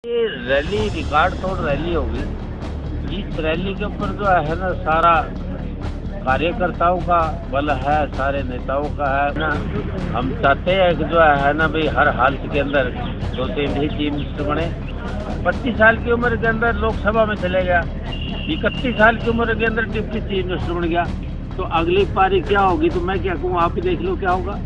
ये rally record तोड़ rally होगी। इस रैली के ऊपर जो है ना सारा कार्यकर्ताओं का बल है, सारे नेताओं का है ना। हम चाहते हैं कि जो है ना भाई हर हालत के अंदर 2-3 ही चीफ मिनिस्टर बने। 25 साल की उम्र के अंदर लोकसभा में चले गया, 31 साल की उम्र के अंदर डिप्टी चीफ मिनिस्टर बन गया, तो अगली पारी क्या होगी तो मैं क्या कहूँ, आप ही देख लो क्या होगा।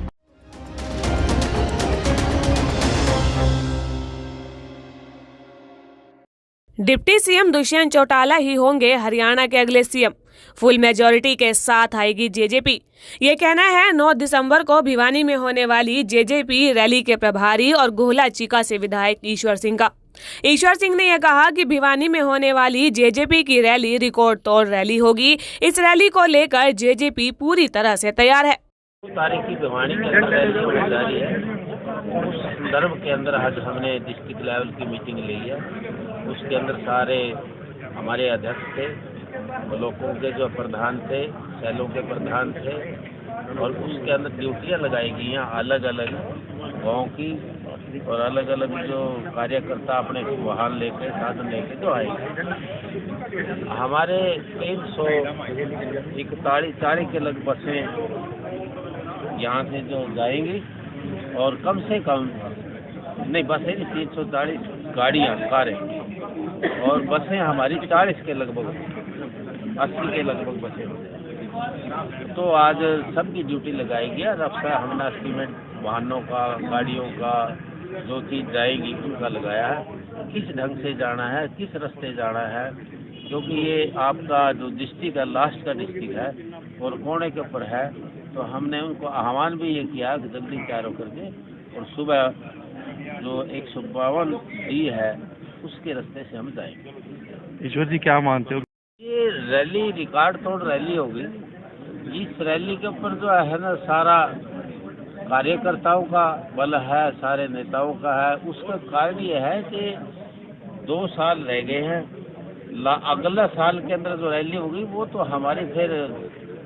डिप्टी सीएम दुष्यंत चौटाला ही होंगे हरियाणा के अगले सीएम। फुल मेजॉरिटी के साथ आएगी जेजेपी। ये कहना है 9 दिसंबर को भिवानी में होने वाली जेजेपी रैली के प्रभारी और गोहला चीका से विधायक ईश्वर सिंह का। ईश्वर सिंह ने यह कहा कि भिवानी में होने वाली जेजेपी की रैली रिकॉर्ड तोड़ रैली होगी। इस रैली को लेकर जेजेपी पूरी तरह से तैयार है। तारीख की भिवानी के अंदर रैली होने जा रही है। उस संदर्भ के अंदर आज हमने डिस्ट्रिक्ट लेवल की मीटिंग ली है। उसके अंदर सारे हमारे अध्यक्ष थे, ब्लॉकों के जो प्रधान थे, सेलों के प्रधान थे, और उसके अंदर ड्यूटियाँ लगाई गई हैं अलग अलग गाँव की, और अलग अलग जो कार्यकर्ता अपने वाहन लेके साधन लेके जो आएंगे। हमारे 341 के लग बसें यहाँ से जो जाएंगी, और कम से कम नहीं बसें नहीं, 340 गाड़ियाँ कारें और बसें हमारी 40 के लगभग 80 के लगभग बसें हो जाएंगी। तो आज सबकी ड्यूटी लगाई गई है। अब से हमने एस्टीमेट वाहनों का, गाड़ियों का, जो चीज़ जाएगी उनका लगाया है, किस ढंग से जाना है, किस रास्ते जाना है, क्योंकि ये आपका जो डिस्ट्रिक्ट है लास्ट का डिस्ट्रिक्ट है और कोने के ऊपर है। तो हमने उनको आह्वान भी ये किया कि जल्दी तैयार होकर के और सुबह जो 152 डी है उसके रास्ते से हम जाएंगे। ईश्वर जी क्या मानते हो? ये रैली रिकॉर्ड तोड़ रैली होगी। इस रैली के ऊपर जो है ना सारा कार्यकर्ताओं का बल है, सारे नेताओं का है। उसका कारण ये है कि 2 साल रह गए हैं। अगला साल के अंदर जो रैली होगी वो तो हमारी फिर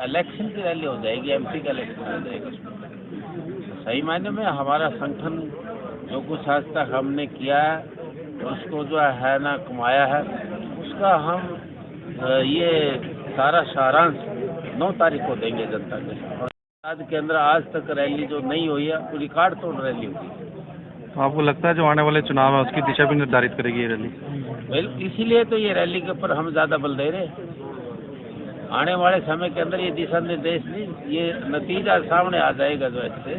इलेक्शन की रैली हो जाएगी, एमपी का इलेक्शन हो जाएगा। सही मायने में हमारा संगठन जो कुछ आज तक हमने किया है उसको जो है ना कमाया है, उसका हम ये सारा सारांश 9 तारीख को देंगे जनता के साथ। आज के अंदर आज तक रैली जो नहीं हुई है वो रिकॉर्ड तोड़ रैली होगी। तो आपको लगता है जो आने वाले चुनाव है उसकी दिशा भी निर्धारित करेगी ये रैली? इसीलिए तो ये रैली के ऊपर हम ज़्यादा बल दे रहे हैं। आने वाले समय के अंदर ये दिशा निर्देश नहीं, ये नतीजा सामने आ जाएगा जो ऐसे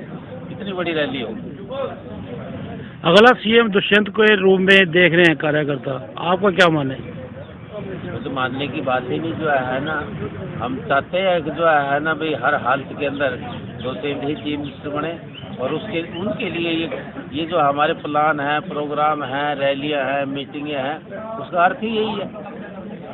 इतनी बड़ी रैली होगी। अगला सीएम दुष्यंत को रूप में देख रहे हैं कार्यकर्ता, आपका क्या माने? तो मानने की बात ही नहीं जो है ना। हम चाहते हैं कि जो है ना भाई हर हालत के अंदर 2-3 ही चीफ मिनिस्टर बने, और उनके लिए ये जो हमारे प्लान है, प्रोग्राम है, रैलियां हैं, मीटिंगें हैं, उसका अर्थ ही यही है।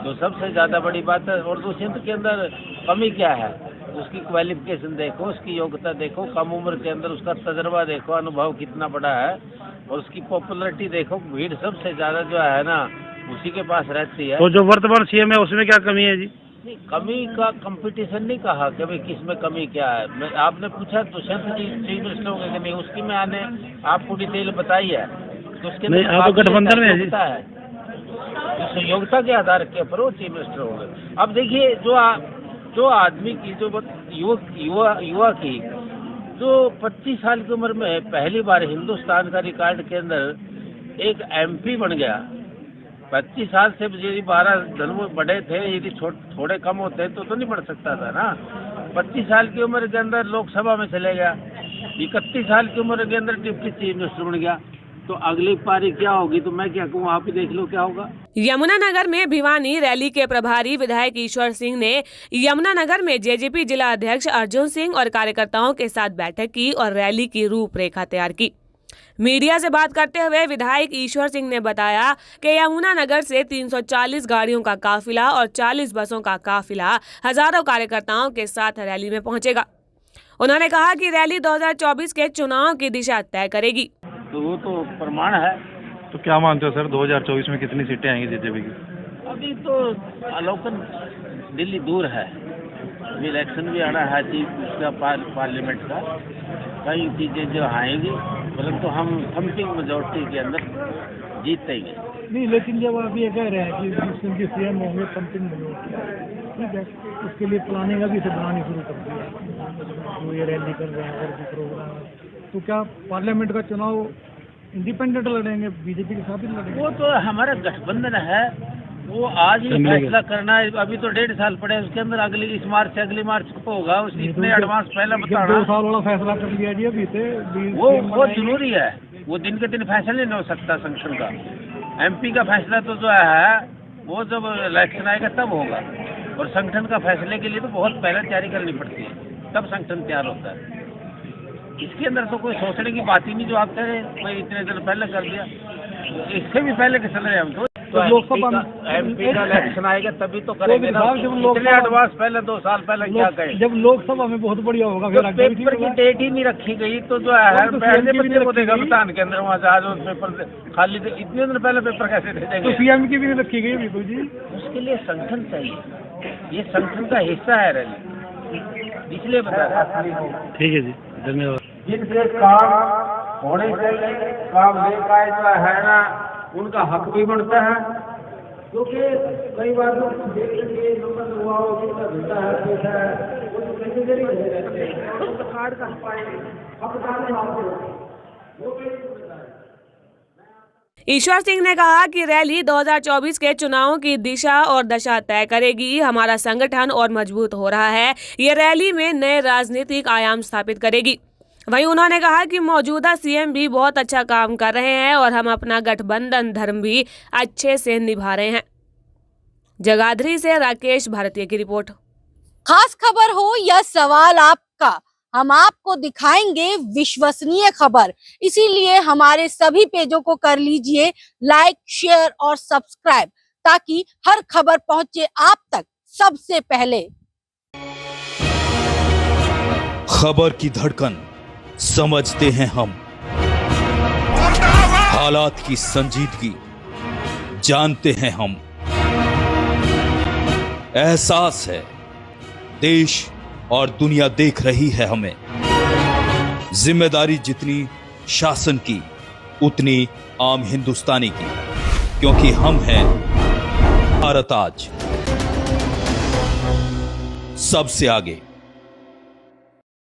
तो सबसे ज़्यादा बड़ी बात है। और दुष्यंत के अंदर कमी क्या है, उसकी क्वालिफिकेशन देखो, उसकी योग्यता देखो, कम उम्र के अंदर उसका तजर्बा देखो, अनुभव कितना बड़ा है, और उसकी पॉपुलरिटी देखो। भीड़ सबसे ज़्यादा जो है ना उसी के पास रहती है। तो जो वर्तमान सीएम है उसमें क्या कमी है जी? नहीं, कमी का कंपटीशन नहीं कहा कि भाई किस में कमी क्या है। आपने पूछा दुष्यंत जी चीफ मिनिस्टर होंगे कि नहीं, उसकी मैंने आपको डिटेल बताई है। तो उसके नहीं, आप तो गठबंधन में है जी। इस योग्यता के आधार के ऊपर वो चीफ मिनिस्टर होंगे। अब देखिए जो आदमी की जो युवा की जो 25 साल की उम्र में पहली बार हिंदुस्तान का रिकॉर्ड के अंदर एक एमपी बन गया। 25 साल से यदि 12 धर्म बड़े थे, यदि थोड़े कम होते तो नहीं बढ़ सकता था ना। 25 साल की उम्र के अंदर लोकसभा में चले गया, 31 साल की उम्र के अंदर डिप्टी चीफ मिनिस्टर बन गया, तो अगली पारी क्या होगी तो मैं क्या कहूँ, आप ही देख लो क्या होगा। यमुनानगर में भिवानी रैली के प्रभारी विधायक ईश्वर सिंह ने यमुनानगर में जेजेपी जिला अध्यक्ष अर्जुन सिंह और कार्यकर्ताओं के साथ बैठक की और रैली की रूपरेखा तैयार की। मीडिया से बात करते हुए विधायक ईश्वर सिंह ने बताया कि यमुनानगर से 340 गाड़ियों का काफिला और 40 बसों का काफिला हजारों कार्यकर्ताओं के साथ रैली में पहुंचेगा। उन्होंने कहा कि रैली 2024 के चुनाव की दिशा तय करेगी। तो वो तो प्रमाण है। तो क्या मानते हो सर 2024 में कितनी सीटें आएंगी जेजेपी की? अभी तो अवलोकन दिल्ली दूर है, अभी इलेक्शन भी आना है उसका पार्लियामेंट का, कई चीज़ें जो आएंगी, परंतु हम थम्पिंग मेजॉरिटी के अंदर जीतते ही गए। नहीं, लेकिन जब आप ये कह रहे हैं कि मुस्लिम के सीएम होंगे 5-3 महीनों, ठीक है, उसके लिए प्लानिंग अभी से बनानी शुरू कर दी है, जो ये रैली कर रहे हैं और भी प्रोग्राम है, तो क्या पार्लियामेंट का चुनाव इंडिपेंडेंट लड़ेंगे, बीजेपी के साथ ही लड़ेंगे? वो तो हमारा गठबंधन है, वो आज ही फैसला करना है। अभी तो 1.5 साल पड़े, उसके अंदर अगली मार्च को होगा, उसने इतने एडवांस पहले बताना। 2 साल वाला फैसला कर लिया जी अभी से। वो बहुत जरूरी है, वो दिन के दिन फैसला नहीं हो सकता संगठन का। एमपी का फैसला तो जो है वो जब इलेक्शन आएगा तब होगा, और संगठन का फैसले के लिए तो बहुत पहले तैयारी करनी पड़ती है, तब संगठन तैयार होता है। इसके अंदर तो कोई सोचने की बात ही नहीं, जो आप कह रहे हैं कोई इतने दिन पहले कर दिया, इससे भी पहले के चल रहे हैं हम तो। लोकसभा एमपी का इलेक्शन आएगा तभी तो करेंगे ना, इतने एडवांस पहले 2 साल पहले क्या कहें। जब लोकसभा में बहुत बढ़िया होगा, फिर पेपर की डेट ही नहीं रखी गई तो जो है पहले बच्चे को देगा मतदान के अंदर, वहाँ आज उस पेपर खाली इतने दिन पहले पेपर कैसे दे देंगे? तो सीएम की भी नहीं रखी गई बिल्कुल जी। उसके लिए संगठन चाहिए, ये संगठन का हिस्सा है रैली, इसलिए बता रहे। ठीक है जी, धन्यवाद। जिनसे काम होने चाहिए, काम लेकर है ना, उनका हक भी बनता है, क्योंकि कई बार लोग देखते नंबर हुआ हो, कितना घंटा है, पैसा है, वो तो कैसे देरी रह जाते हैं, तो कार्ड का ईश्वर सिंह ने कहा कि रैली 2024 के चुनावों की दिशा और दशा तय करेगी। हमारा संगठन और मजबूत हो रहा है, ये रैली में नए राजनीतिक आयाम स्थापित करेगी। वहीं उन्होंने कहा कि मौजूदा सीएम भी बहुत अच्छा काम कर रहे हैं और हम अपना गठबंधन धर्म भी अच्छे से निभा रहे हैं। जगाधरी से राकेश भारतीय की रिपोर्ट। खास खबर हो या सवाल आपका, हम आपको दिखाएंगे विश्वसनीय खबर। इसीलिए हमारे सभी पेजों को कर लीजिए लाइक, शेयर और सब्सक्राइब, ताकि हर खबर पहुंचे आप तक सबसे पहले। खबर की धड़कन समझते हैं हम, हालात की संजीदगी जानते हैं हम। एहसास है देश और दुनिया देख रही है हमें। जिम्मेदारी जितनी शासन की, उतनी आम हिंदुस्तानी की, क्योंकि हम हैं भारत आज सबसे आगे।